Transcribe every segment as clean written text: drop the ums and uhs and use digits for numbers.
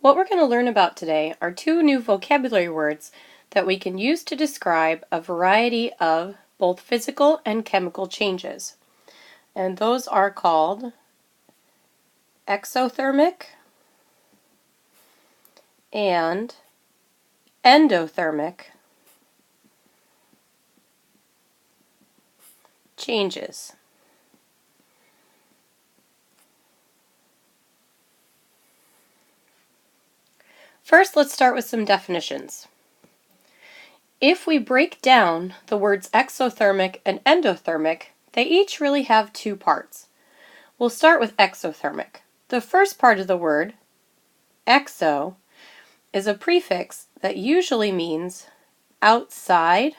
What we're going to learn about today are two new vocabulary words that we can use to describe a variety of both physical and chemical changes. And those are called exothermic and endothermic changes. First, let's start with some definitions. If we break down the words exothermic and endothermic, they each really have two parts. We'll start with exothermic. The first part of the word, exo, is a prefix that usually means outside,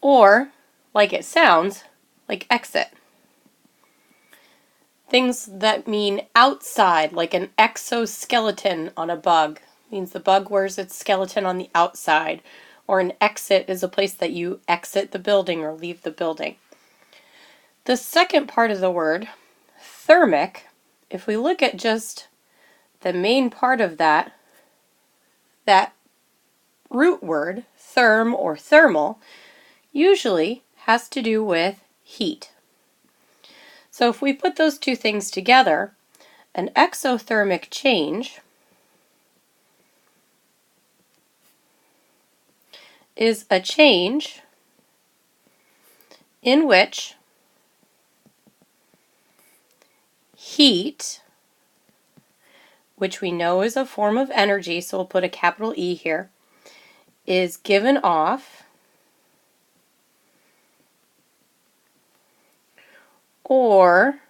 or, like it sounds, like exit. Things that mean outside, like an exoskeleton on a bug, means the bug wears its skeleton on the outside, or an exit is a place that you exit the building or leave the building. The second part of the word, thermic, if we look at just the main part of that root word, therm or thermal, usually has to do with heat. So if we put those two things together, an exothermic change is a change in which heat, which we know is a form of energy, so we'll put a capital E here, is given off or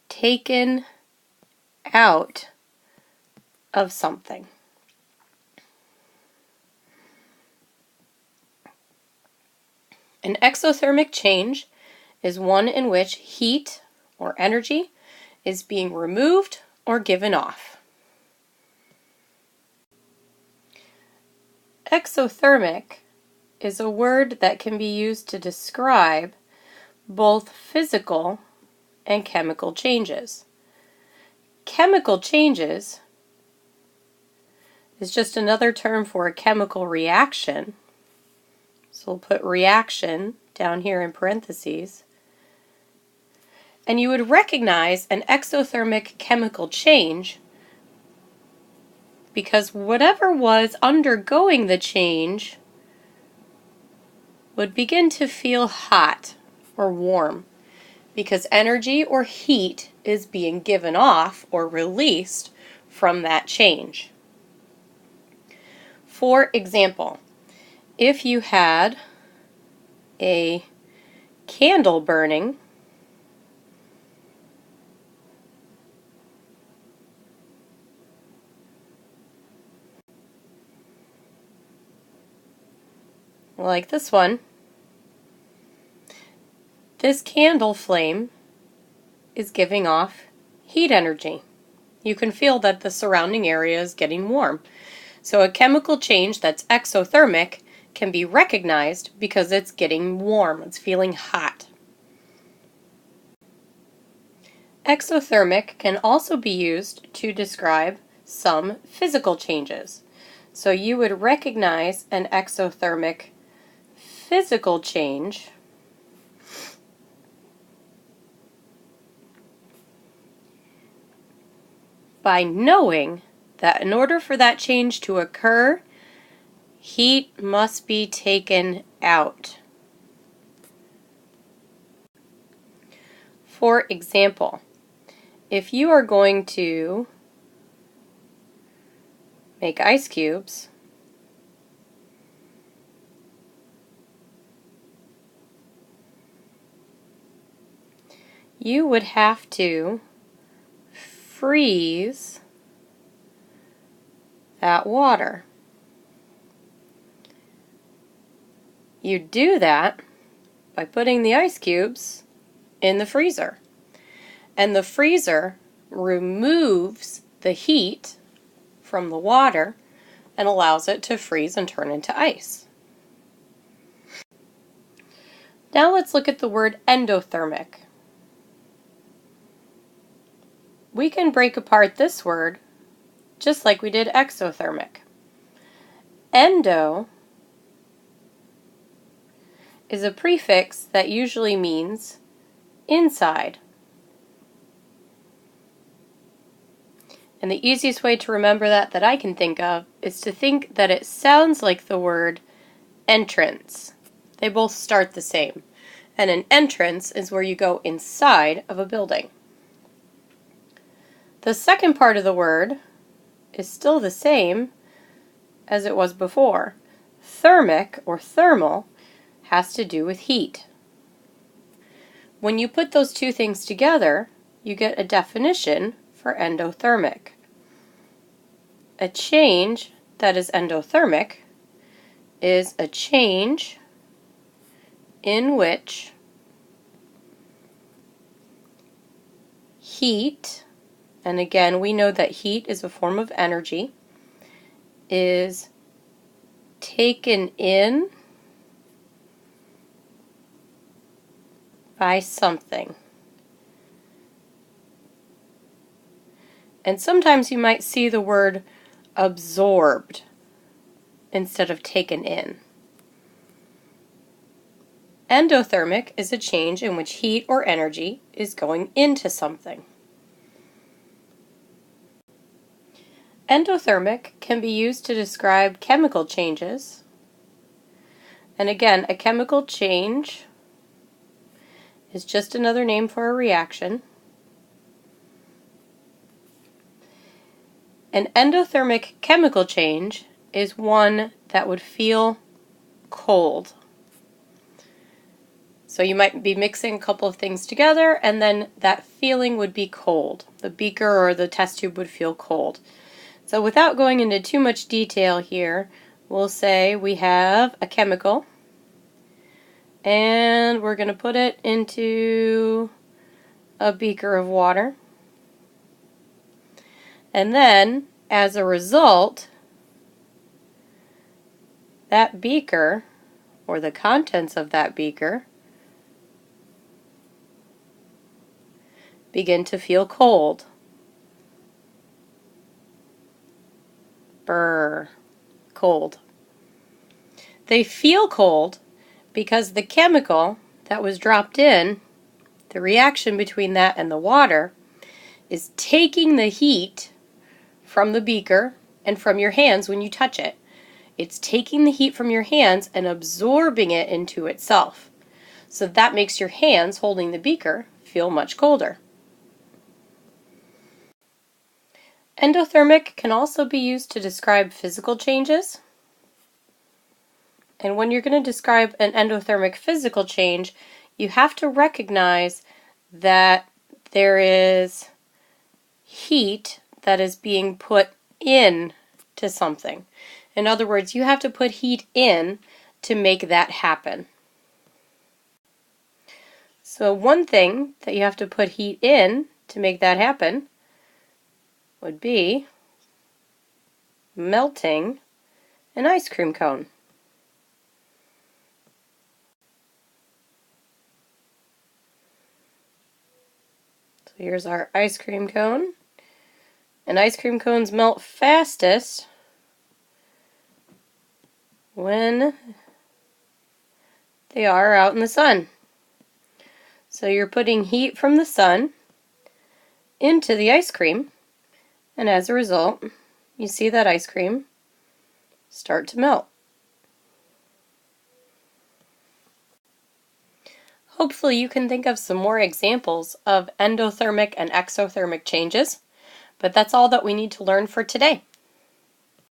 taken out of something. An exothermic change is one in which heat or energy is being removed or given off. Exothermic is a word that can be used to describe both physical and chemical changes. Chemical changes is just another term for a chemical reaction. So we'll put reaction down here in parentheses. And you would recognize an exothermic chemical change because whatever was undergoing the change would begin to feel hot or warm because energy or heat is being given off or released from that change. For example, if you had a candle burning, like this one, this candle flame is giving off heat energy. You can feel that the surrounding area is getting warm. So a chemical change that's exothermic can be recognized because it's getting warm, it's feeling hot. Exothermic can also be used to describe some physical changes. So you would recognize an exothermic physical change by knowing that in order for that change to occur, heat must be taken out. For example, if you are going to make ice cubes, you would have to freeze that water. You do that by putting the ice cubes in the freezer. And the freezer removes the heat from the water and allows it to freeze and turn into ice. Now let's look at the word endothermic. we can break apart this word just like we did exothermic. Endo is a prefix that usually means inside. And the easiest way to remember that I can think of is to think that it sounds like the word entrance. They both start the same. And an entrance is where you go inside of a building. The second part of the word is still the same as it was before. Thermic or thermal has to do with heat. When you put those two things together, you get a definition for endothermic. A change that is endothermic is a change in which heat, and again we know that heat is a form of energy, is taken in by something. And sometimes you might see the word absorbed instead of taken in. Endothermic is a change in which heat or energy is going into something. Endothermic can be used to describe chemical changes. And again, a chemical change is just another name for a reaction. An endothermic chemical change is one that would feel cold. So you might be mixing a couple of things together and then that feeling would be cold. The beaker or the test tube would feel cold. So without going into too much detail here, we'll say we have a chemical and we're going to put it into a beaker of water. And then, as a result, that beaker, or the contents of that beaker, begin to feel cold. Brr, cold. They feel cold because the chemical that was dropped in, the reaction between that and the water, is taking the heat from the beaker and from your hands when you touch it. It's taking the heat from your hands and absorbing it into itself. So that makes your hands holding the beaker feel much colder. Endothermic can also be used to describe physical changes. And when you're going to describe an endothermic physical change, you have to recognize that there is heat that is being put in to something. In other words, you have to put heat in to make that happen. So one thing that you have to put heat in to make that happen would be melting an ice cream cone. So here's our ice cream cone. And ice cream cones melt fastest when they are out in the sun. So you're putting heat from the sun into the ice cream, and as a result, you see that ice cream start to melt. Hopefully you can think of some more examples of endothermic and exothermic changes, but that's all that we need to learn for today.